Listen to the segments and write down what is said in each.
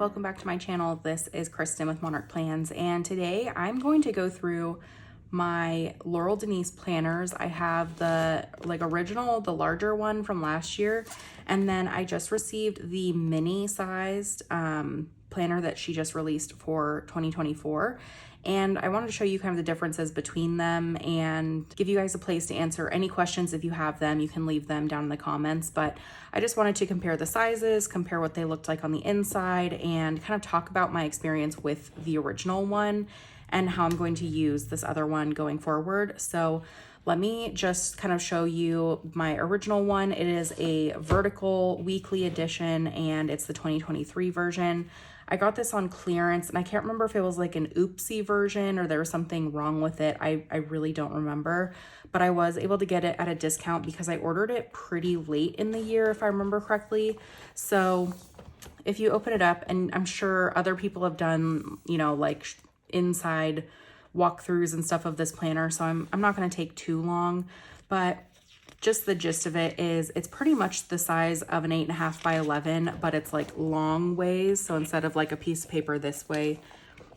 welcome back to my channel. This is Kristen with Monarch Plans, and today I'm going to go through my Laurel Denise planners. I have the original, the larger one from last year, and then I just received the mini sized planner that she just released for 2024. And I wanted to show you kind of the differences between them and give you guys a place to answer any questions. If you have them, you can leave them down in the comments. But I just wanted to compare the sizes, compare what they looked like on the inside, and kind of talk about my experience with the original one and how I'm going to use this other one going forward. So let me just kind of show you my original one. It is a vertical weekly edition, and it's the 2023 version. I got this on clearance, and I can't remember if it was like an oopsie version or there was something wrong with it. I really don't remember, but I was able to get it at a discount because I ordered it pretty late in the year, if I remember correctly. So if you open it up, and I'm sure other people have done, you know, like inside walkthroughs and stuff of this planner, so I'm not going to take too long, but just the gist of it is it's pretty much the size of an 8.5 by 11, but it's like long ways. So instead of like a piece of paper this way,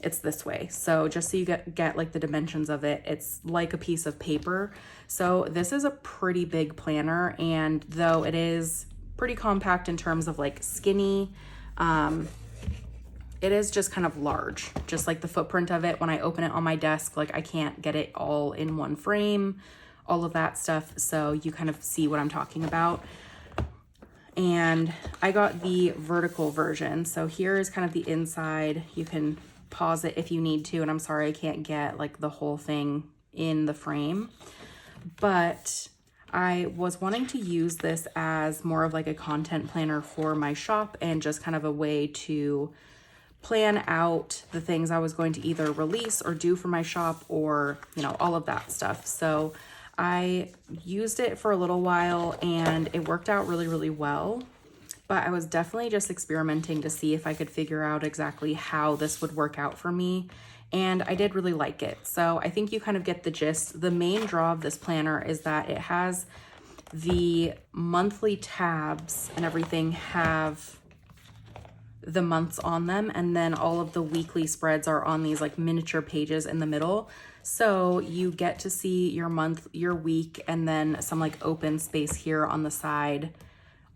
it's this way. So just so you get like the dimensions of it, it's like a piece of paper. So this is a pretty big planner, and though it is pretty compact in terms of like skinny, it is just kind of large, just like the footprint of it. When I open it on my desk, like I can't get it all in one frame, all of that stuff. So you kind of see what I'm talking about. And I got the vertical version. So here is kind of the inside. You can pause it if you need to. And I'm sorry, I can't get like the whole thing in the frame, but I was wanting to use this as more of like a content planner for my shop, and just kind of a way to plan out the things I was going to either release or do for my shop, or, you know, all of that stuff. So I used it for a little while and it worked out really, really well, but I was definitely just experimenting to see if I could figure out exactly how this would work out for me. And I did really like it. So I think you kind of get the gist. The main draw of this planner is that it has the monthly tabs, and everything have the months on them, and then all of the weekly spreads are on these like miniature pages in the middle. So you get to see your month, your week, and then some like open space here on the side,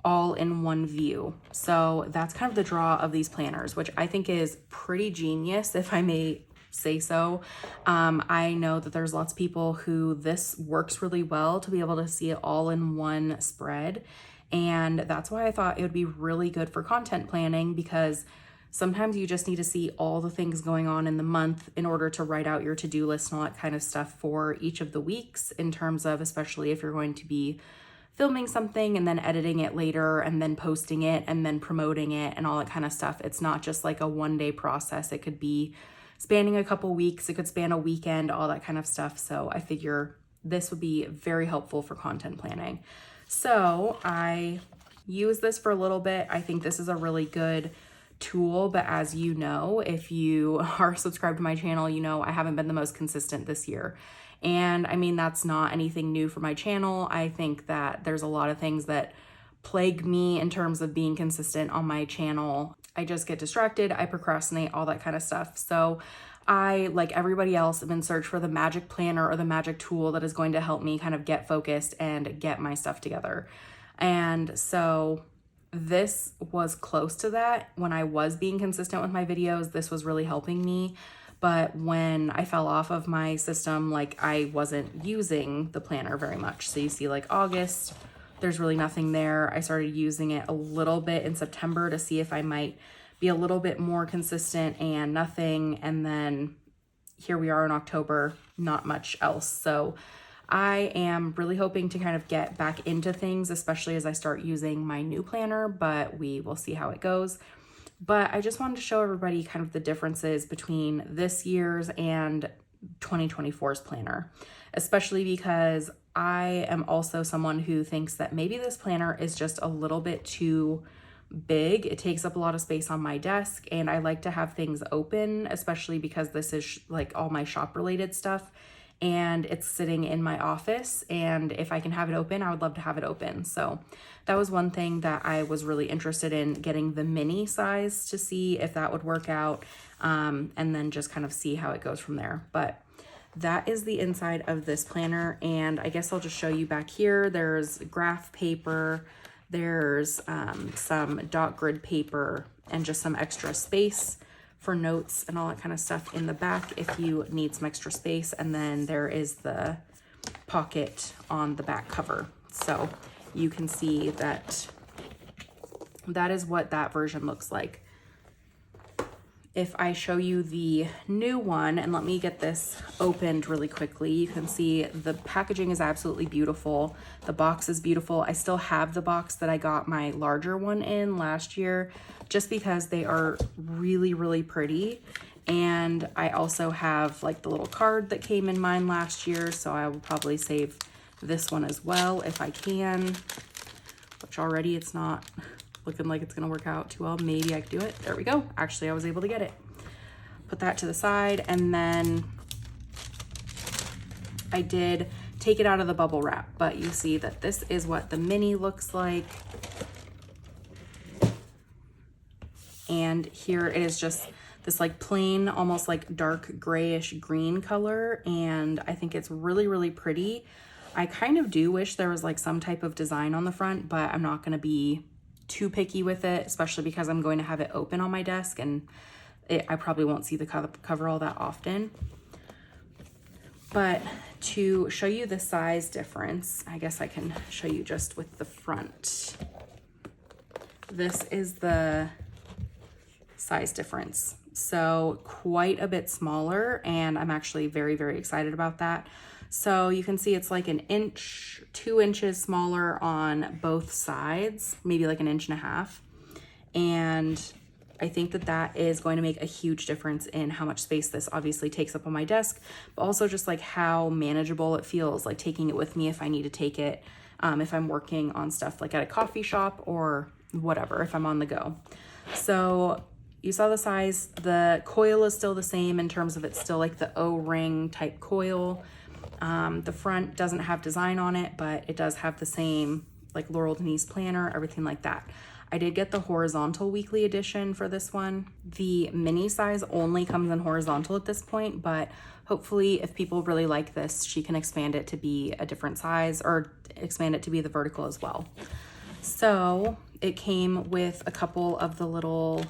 all in one view. So that's kind of the draw of these planners, which I think is pretty genius, if I may say so. I know that there's lots of people who this works really well, to be able to see it all in one spread. And that's why I thought it would be really good for content planning, because sometimes you just need to see all the things going on in the month in order to write out your to-do list and all that kind of stuff for each of the weeks, in terms of, especially if you're going to be filming something and then editing it later and then posting it and then promoting it and all that kind of stuff. It's not just like a one-day process. It could be spanning a couple weeks. It could span a weekend, all that kind of stuff. So I figure this would be very helpful for content planning. So I used this for a little bit. I think this is a really good tool, but as you know, if you are subscribed to my channel, you know I haven't been the most consistent this year. And I mean, that's not anything new for my channel. I think that there's a lot of things that plague me in terms of being consistent on my channel. I just get distracted, I procrastinate, all that kind of stuff. So I, like everybody else, am in search for the magic planner or the magic tool that is going to help me kind of get focused and get my stuff together. And so this was close to that. When I was being consistent with my videos, this was really helping me. But when I fell off of my system, like I wasn't using the planner very much. So you see like August, there's really nothing there. I started using it a little bit in September to see if I might be a little bit more consistent, and nothing. And then here we are in October, not much else. So I am really hoping to kind of get back into things, especially as I start using my new planner, but we will see how it goes. But I just wanted to show everybody kind of the differences between this year's and 2024's planner, especially because I am also someone who thinks that maybe this planner is just a little bit too big. It takes up a lot of space on my desk, and I like to have things open, especially because this is like all my shop related stuff. and it's sitting in my office, and if I can have it open, I would love to have it open. So that was one thing that I was really interested in, getting the mini size to see if that would work out, and then just kind of see how it goes from there. But that is the inside of this planner, and I guess I'll just show you back here. There's graph paper, there's some dot grid paper, and just some extra space for notes and all that kind of stuff in the back if you need some extra space. And then there is the pocket on the back cover. So you can see that that is what that version looks like. If I show you the new one, and let me get this opened really quickly, you can see the packaging is absolutely beautiful. The box is beautiful. I still have the box that I got my larger one in last year, just because they are really, really pretty. And I also have like the little card that came in mine last year, so I will probably save this one as well if I can, which already it's not looking like it's gonna work out too well. Maybe I could do it. There we go. Actually, I was able to get it. Put that to the side, and then I did take it out of the bubble wrap, but you see that this is what the mini looks like. And here it is just this like plain, almost like dark grayish green color, and I think it's really, really pretty. I kind of do wish there was like some type of design on the front, but I'm not gonna be too picky with it, especially because I'm going to have it open on my desk, and I probably won't see the cover all that often. But to show you the size difference, I guess I can show you just with the front. This is the size difference. So quite a bit smaller, and I'm actually very, very excited about that. So you can see it's like an inch, 2 inches smaller on both sides, maybe like an inch and a half. And I think that that is going to make a huge difference in how much space this obviously takes up on my desk, but also just like how manageable it feels, like taking it with me if I need to take it, if I'm working on stuff like at a coffee shop or whatever, if I'm on the go. So you saw the size. The coil is still the same in terms of it's still like the O-ring type coil. The front doesn't have design on it, but it does have the same like Laurel Denise planner, everything like that. I did get the horizontal weekly edition for this one. The mini size only comes in horizontal at this point, but hopefully if people really like this, she can expand it to be a different size, or expand it to be the vertical as well. So it came with a couple of the little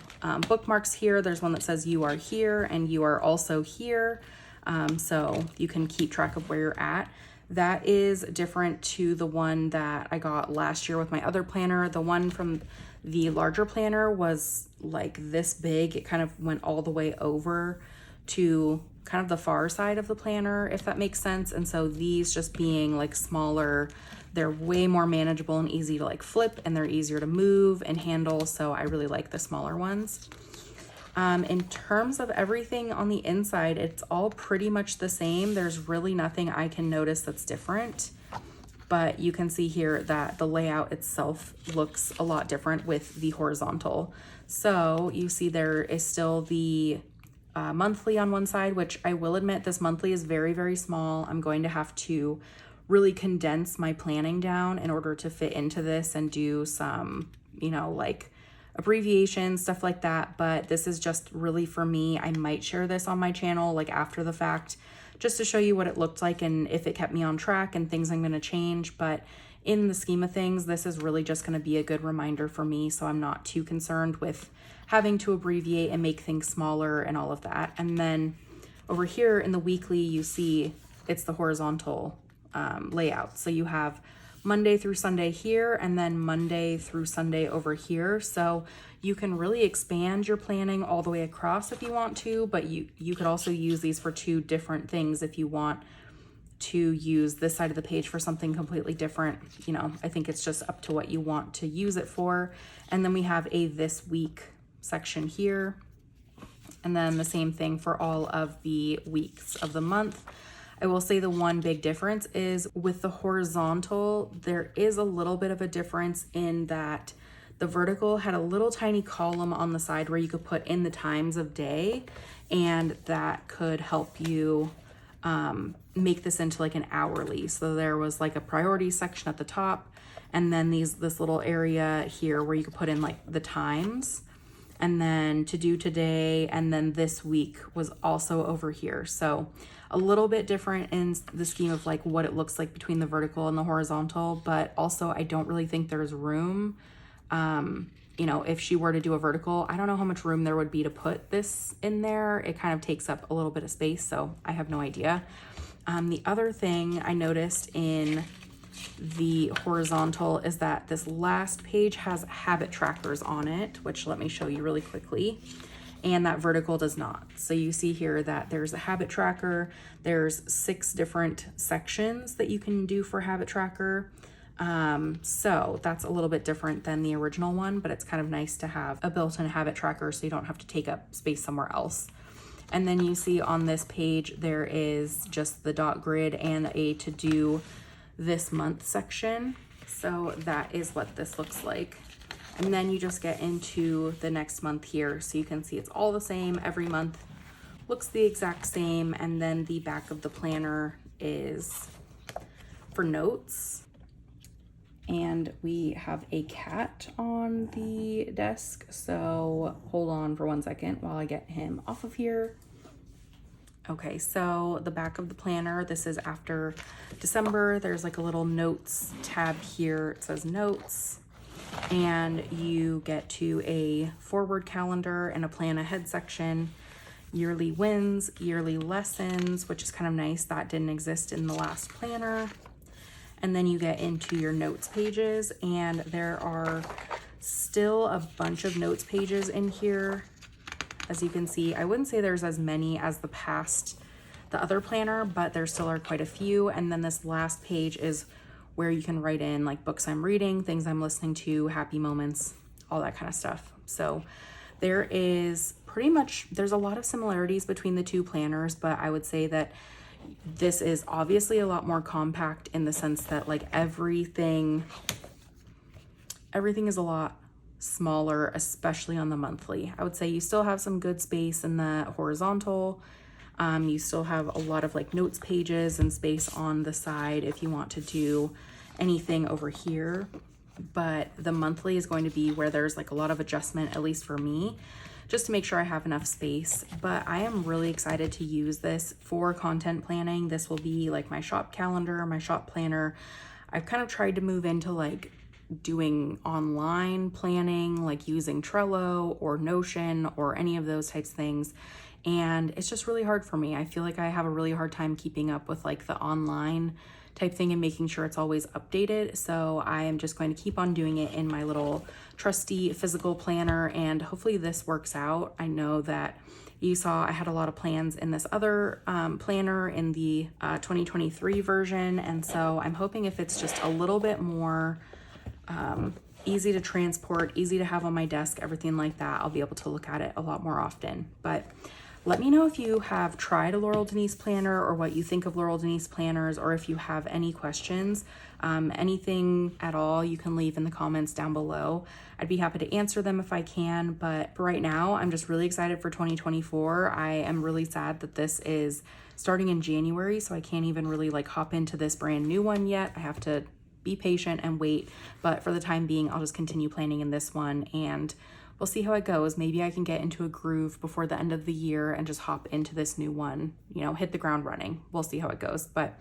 bookmarks here. There's one that says "You are here" and "You are also here." So you can keep track of where you're at. That is different to the one that I got last year with my other planner. The one from the larger planner was like this big. It kind of went all the way over to kind of the far side of the planner, if that makes sense. And so these just being like smaller, they're way more manageable and easy to like flip, and they're easier to move and handle. So I really like the smaller ones. In terms of everything on the inside, it's all pretty much the same. There's really nothing I can notice that's different, but you can see here that the layout itself looks a lot different with the horizontal. So you see there is still the monthly on one side, which I will admit this monthly is very, very small. I'm going to have to really condense my planning down in order to fit into this and do some, you know, like abbreviations, stuff like that. But this is just really for me. I might share this on my channel like after the fact, just to show you what it looked like and if it kept me on track and things I'm going to change. But in the scheme of things, this is really just going to be a good reminder for me, so I'm not too concerned with having to abbreviate and make things smaller and all of that. And then over here in the weekly, you see it's the horizontal layout. So you have Monday through Sunday here, and then Monday through Sunday over here. So you can really expand your planning all the way across if you want to, but you could also use these for two different things if you want to use this side of the page for something completely different. You know, I think it's just up to what you want to use it for. And then we have a this week section here, and then the same thing for all of the weeks of the month. I will say the one big difference is with the horizontal, there is a little bit of a difference in that the vertical had a little tiny column on the side where you could put in the times of day, and that could help you make this into like an hourly. So there was like a priority section at the top, and then this little area here where you could put in like the times, and then to do today, and then this week was also over here. So a little bit different in the scheme of like what it looks like between the vertical and the horizontal, but also I don't really think there's room. You know, if she were to do a vertical, I don't know how much room there would be to put this in there. It kind of takes up a little bit of space, so I have no idea. The other thing I noticed in the horizontal is that this last page has habit trackers on it, which let me show you really quickly. And that vertical does not. So you see here that there's a habit tracker. There's 6 different sections that you can do for habit tracker. So that's a little bit different than the original one, but it's kind of nice to have a built-in habit tracker so you don't have to take up space somewhere else. And then you see on this page, there is just the dot grid and a to do this month section. So that is what this looks like. And then you just get into the next month here. So you can see it's all the same every month, looks the exact same. And then the back of the planner is for notes. And we have a cat on the desk. So hold on for 1 second while I get him off of here. Okay, so the back of the planner, this is after December. There's like a little notes tab here. It says notes, and you get to a forward calendar and a plan ahead section, yearly wins, yearly lessons, which is kind of nice. That didn't exist in the last planner. And then you get into your notes pages, and there are still a bunch of notes pages in here. As you can see, I wouldn't say there's as many as the other planner, but there still are quite a few. And then this last page is where you can write in like books I'm reading, things I'm listening to, happy moments, all that kind of stuff. So there is there's a lot of similarities between the two planners, but I would say that this is obviously a lot more compact in the sense that like everything is a lot smaller, especially on the monthly. I would say you still have some good space in the horizontal. You still have a lot of like notes pages and space on the side if you want to do anything over here. But the monthly is going to be where there's like a lot of adjustment, at least for me, just to make sure I have enough space. But I am really excited to use this for content planning. This will be like my shop calendar, my shop planner. I've kind of tried to move into like doing online planning, like using Trello or Notion or any of those types of things. And it's just really hard for me. I feel like I have a really hard time keeping up with like the online type thing and making sure it's always updated. So I am just going to keep on doing it in my little trusty physical planner, and hopefully this works out. I know that you saw I had a lot of plans in this other planner in the 2023 version. And so I'm hoping if it's just a little bit more easy to transport, easy to have on my desk, everything like that, I'll be able to look at it a lot more often. But let me know if you have tried a Laurel Denise planner or what you think of Laurel Denise planners, or if you have any questions, anything at all, you can leave in the comments down below. I'd be happy to answer them if I can, but for right now, I'm just really excited for 2024. I am really sad that this is starting in January, so I can't even really like hop into this brand new one yet. I have to be patient and wait, but for the time being, I'll just continue planning in this one, and we'll see how it goes. Maybe I can get into a groove before the end of the year and just hop into this new one, you know, hit the ground running. We'll see how it goes. But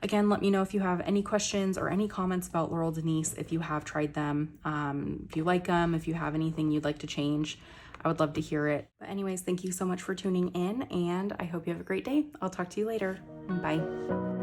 again, let me know if you have any questions or any comments about Laurel Denise, if you have tried them, if you like them, if you have anything you'd like to change, I would love to hear it. But anyways, thank you so much for tuning in, and I hope you have a great day. I'll talk to you later. Bye.